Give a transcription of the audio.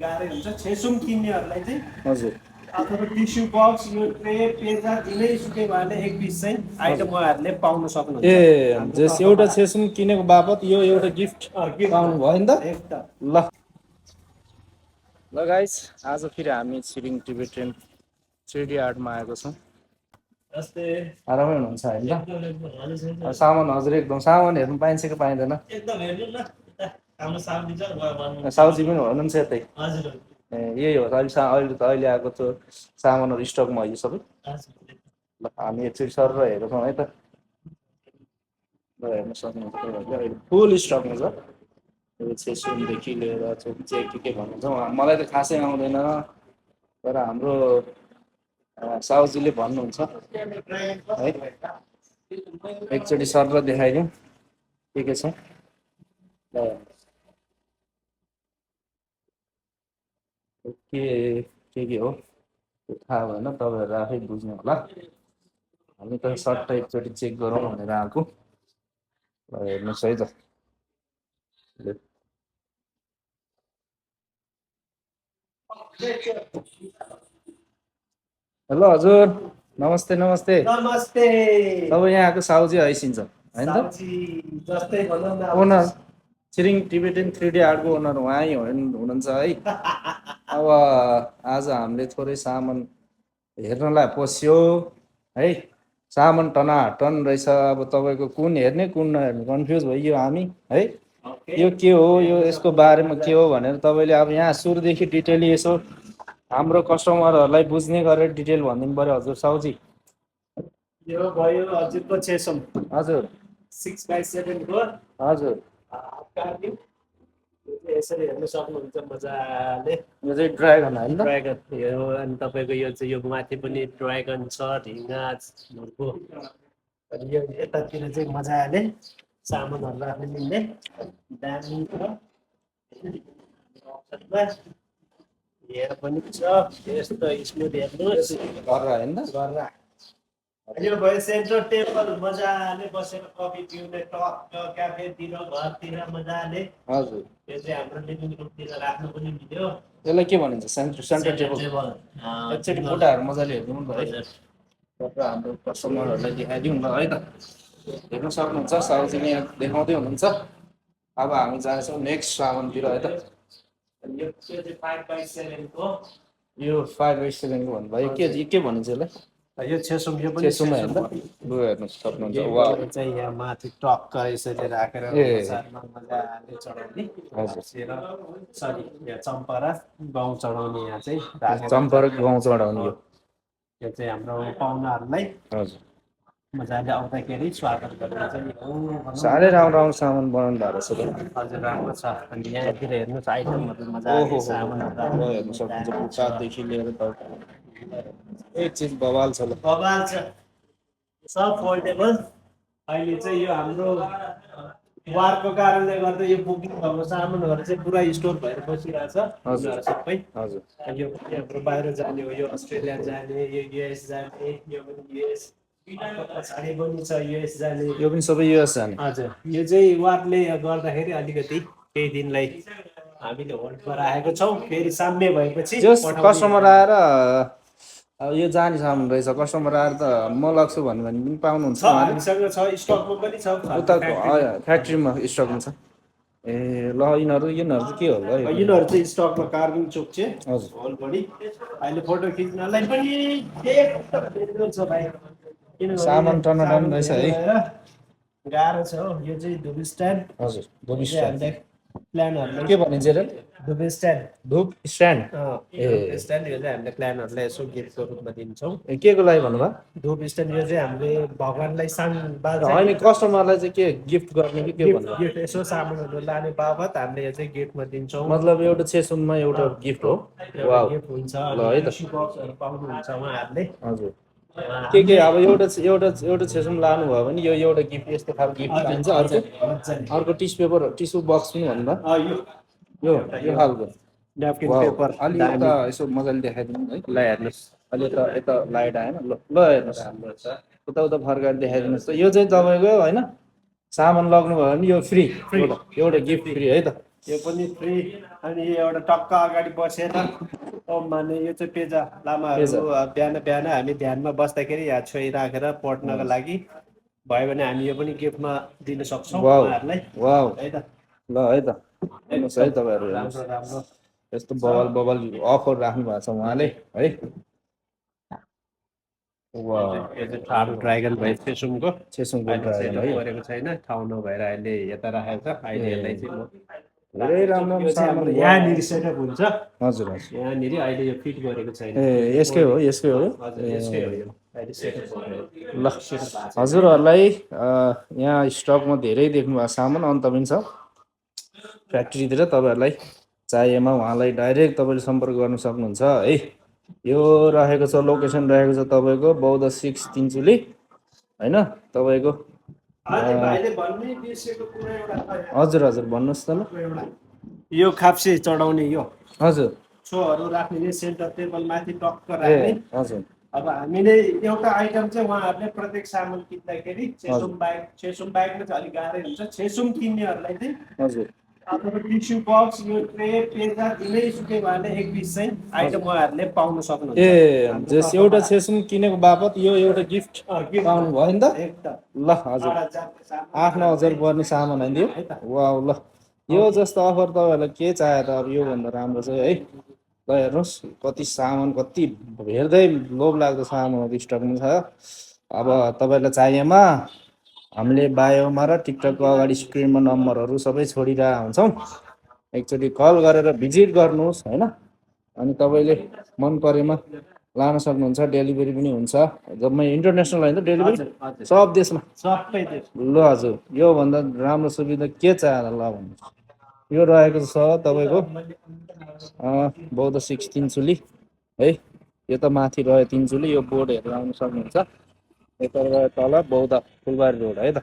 गाह्रै हुन्छ छेसुम किन्नेहरूलाई चाहिँ हजुर अथवा टिस्यु बक्स यो ट्रे पेजा जुनै सुकै भएले एक पिस चाहिँ आइटम उहाँहरूले पाउन सक्नुहुन्छ एउटा छेसुम किनेको बापत यो एउटा गिफ्ट पाउनु भयो नि त एकदम ल गाइस आज फेरि हामी छिरिङ टिबेटियन 3D आर्टमा आएको छौँ जस्तै आरामै हुनुहुन्छ होइन सामान हजुर एकदम सामान हेर्नु पाइन्छ कि पाइँदैन एकदम हेर्नु न हाम्रो साउजी छ साउजी पनि हुनुहुन्छ यतै हजुर ए यही हो अहिले आएको त्यो सामानहरू स्टकमा हो यो सबै ल हामी एकचोटि सर हेर्छौँ है त ल हेर्न सक्नुहुन्छ अहिले फुल स्टकमा छ यो छेसुमदेखि लिएर चोकचे के भन्नुहुन्छ मलाई त खासै आउँदैन तर हाम्रो साउजीले भन्नुहुन्छ है एकचोटि सर देखाइदिउँ के छ के हो त्यो थाहा भएन तपाईँहरू आफै बुझ्नु होला हामी त सर्ट एकचोटि चेक गरौँ भनेर आएको ल हेर्नुहोस् है त हेलो हजुर नमस्ते नमस्ते नमस्ते तपाईँ यहाँको साउजी हैसिन्छ होइन त जस्तै भनौँ न ओनर छिरिङ टिबेटियन 3D आर्टको ओनर उहाँ हुनुहुन्छ है अब आज हामीले थोरै सामान हेर्नलाई पस्यो है सामान टनाटन रहेछ अब तपाईँको कुन हेर्ने कुन नहेर्ने कन्फ्युज भइयो हामी है यो के हो यो यसको बारेमा के हो भनेर तपाईँले अब यहाँ सुरुदेखि डिटेली यसो हाम्रो कस्टमरहरूलाई बुझ्ने गरेर डिटेल भनिदिनु पऱ्यो हजुर साउजी यो भयो हजुरको छेसम हजुर 6x7 को हजुर यसरी हेर्न सक्नुहुन्छ मजाले यो चाहिँ ड्रागन होइन ड्रागन यो अनि तपाईँको यो चाहिँ यो माथि पनि ड्रागन छ ढिङ्गाहरूको अनि यो यतातिर चाहिँ मजाले सामानहरू राख्न मिल्ने दामी छ यहाँ पनि छ यस्तो स्मुथ हेर्नुहोस् होइन गरेर यो भयो सेन्टर टेबल मजाले बसेर कफी पिउने टक क्याफेतिर घरतिर मजाले हजुर यो चाहिँ हाम्रो लिभिङ रुमतिर राख्नु पनि मिल्यो यसलाई के भनिन्छ सेन्टर टेबल एकचोटि फोटाहरू मजाले हेर्नु नि है हाम्रो कस्टमरहरूलाई देखाइदिउँ न है त हेर्नु सक्नुहुन्छ साउजीले यहाँ देखाउँदै हुनुहुन्छ अब हामी जान्छौँ नेक्स्ट सामानतिर है त यो चाहिँ 5x7 को यो 5x7 को भन्नुभयो के भनिन्छ यसलाई यो छेसुम यो पनि छेसुम होइन लु हेर्नु सक्नुहुन्छ वा चाहिँ यहाँ माथि टक्क यसरी राखेर मजाले चढाउने हजुर सरी यहाँ चम्परा गहुँ चढाउने यहाँ चाहिँ चम्परा गहुँ चढाउने यो चाहिँ हाम्रो पाहुनाहरूलाई हजुर मजाले आउँदाखेरि स्वागत गर्ने चाहिँ साह्रै राम्रो राम्रो सामान बनाउनु भएको रहेछ हजुर राम्रो छ अनि यहाँतिर हेर्नुहोस् आइटमहरू मजाले सामानहरू हेर्नु सक्नुहुन्छ पुच्चादेखि लिएर एक चिज बवाल छ बवाल छ सब फोल्डेबल अहिले चाहिँ यो हाम्रो वारको कारणले गर्दा यो बुकिङ भएको सामानहरू चाहिँ पुरा स्टोर भएर बसिरहेछ सबै हजुर यो हाम्रो बाहिर जाने हो यो अस्ट्रेलिया जाने यो युएस जाने यो पनि युएस पछाडि पनि छ युएस जाने यो पनि सबै युएस जाने हजुर यो चाहिँ वारले गर्दाखेरि अलिकति केही दिनलाई हामीले होल्डमा राखेको छौँ फेरि साम्य भएपछि कस्टमर आएर अब यो जाने सामान रहेछ कस्टमर आएर त म लाग्छु भन्यो भने पनि पाउनुहुन्छ हामीसँग छ स्टकमा पनि छ उता फ्याक्ट्रीमा स्टकमा छ ए ल यिनीहरू चाहिँ के होला यिनीहरू चाहिँ स्टकमा कार्बिङ चोक चाहिँ हजुर होल बडी अहिले फोटो खिच्नलाई पनि एकदम छ भाइ सामान टनाटन रहेछ है गाह्रो छ हो यो चाहिँ धुप स्ट्यान्ड हजुर धुप स्ट्यान्ड प्लानहरुले के भनिन्छ रे धुप स्ट्यान्ड धुप स्ट्यान्ड ए स्ट्यान्ड यो चाहिँ हामीले प्लानहरुलाई यसो गिफ्टको रूपमा दिन्छौँ के को लागि भन्नुभयो धुप स्ट्यान्ड यो चाहिँ हामीले भगवानलाई सान होइन कस्टमरलाई चाहिँ के गिफ्ट गर्ने कि के भन्नु गिफ्ट यसो सामानहरु लाने बापत हामीले यो चाहिँ गिफ्टमा दिन्छौँ मतलब एउटा छेसुममा एउटा गिफ्ट हो वाउ गिफ्ट हुन्छ ल है त बक्सहरु पाउनुहुन्छ उहाँहरुले हजुर के अब एउटा छेसुम लानु भयो भने यो एउटा गिफ्ट यस्तो खालको गिफ्ट दिन्छ अर्को टिस्यु बक्स पनि भन्नुभयो यो खालको न्यापकिन पेपर अलि यता यसो मजाले देखाइदिनु है ल हेर्नुहोस् अलि यता लाइट आएन ल हेर्नुहोस् राम्रो छ उता फर्काएर देखाइदिनुहोस् त यो चाहिँ तपाईँको होइन सामान लग्नु भयो भने यो फ्री एउटा गिफ्ट फ्री है त यो पनि फ्री। अनि यो एउटा टक्क अगाडि बसेर ओम माने यो चाहिँ पेजा लामाहरू बिहान बिहान हामी ध्यानमा बस्दाखेरि यहाँ छोइ राखेर पढ्नको लागि भयो भने हामी यो पनि गिफ्टमा दिन सक्छौँ वाउ उहाँहरूलाई वाउ है त। ल है त हेर्नुहोस् है तपाईँहरू हेर्नुहोस् राम्रो राम्रो यस्तो बबल बबल अफर राख्नु भएको छ उहाँले है वाउ यो चाहिँ ठाडो ड्राइगन भयो छेसुङको छेसुङको अहिले ड्राइगन सेटअप है गरेको छैन ठाउँ नभएर अहिले यता राखेको छ अहिले यसलाई चाहिँ म धेरै राम्रो यो चाहिँ हाम्रो यहाँनिर सेटअप हुन्छ हजुर हजुर यहाँनिर अहिले यो फिट गरेको छैन ए यसकै हो यसकै हो हजुर यसकै हो यो अहिले सेटअप गरेको ल हजुरहरूलाई यहाँ स्टकमा धेरै देख्नु भएको सामान अन्त पनि छ फ्याक्ट्रीतिर तपाईँहरूलाई चाहिएमा उहाँलाई डाइरेक्ट तपाईँले सम्पर्क गर्न सक्नुहुन्छ है। यो रहेको छ लोकेसन रहेको छ तपाईँको बौद्ध 6 तिनचुली होइन तपाईँको अनि भाइले भन्नै बिर्सेको कुरा एउटा छ हजुर हजुर भन्नुहोस् त ल एउटा यो खाप्से चढाउने यो हजुर छोहरू राख्ने सेन्टर टेबल माथि टक्क ए राख्ने हजुर अब हामीले एउटा आइटम चाहिँ उहाँहरूले प्रत्येक सामान किन्दाखेरि छेसुम बाहेकमा चाहिँ अलिक गाह्रै हुन्छ छेसुम किन्नेहरूलाई चाहिँ हजुर अब टिस्यु बक्स यो ट्रे पेजा दिनै सुकै उहाँले एक पिस चाहिँ आइटम उहाँहरूले पाउन सक्नुहुन्छ ए जस एउटा छेसुम किनेको बापत यो एउटा गिफ्ट पाउनु भयो नि त एकदम ल हजुर 8-9 हजार पर्ने सामान आइदियो वाउ ल यो जस्तो अफर तपाईँहरूलाई के चाहे त अब योभन्दा राम्रो चाहिँ है ल हेर्नुहोस् कति सामान कति हेर्दै लोभ लाग्दो सामानहरू स्टकमा छ। अब तपाईँहरूलाई चाहिएमा हामीले बायोमा र टिकटकको अगाडि स्क्रिनमा नम्बरहरू सबै छोडिरहेको हुन्छौँ एकचोटि कल गरेर भिजिट गर्नुहोस् होइन अनि तपाईँले मन परेमा लान सक्नुहुन्छ डेलिभरी पनि हुन्छ जम्मै इन्टरनेसनल होइन त डेलिभरी सब देशमा सबै देश ल हजुर योभन्दा राम्रो सुविधा के चाहेर ल भन्नुहोस् यो रहेको छ तपाईँको बौद्ध 6 तिनचुली है यो त माथि रह्यो तिनचुली यो बोर्ड हेरेर आउनु सक्नुहुन्छ यता रह्यो तल बौद्ध फुलबारी रोड है त।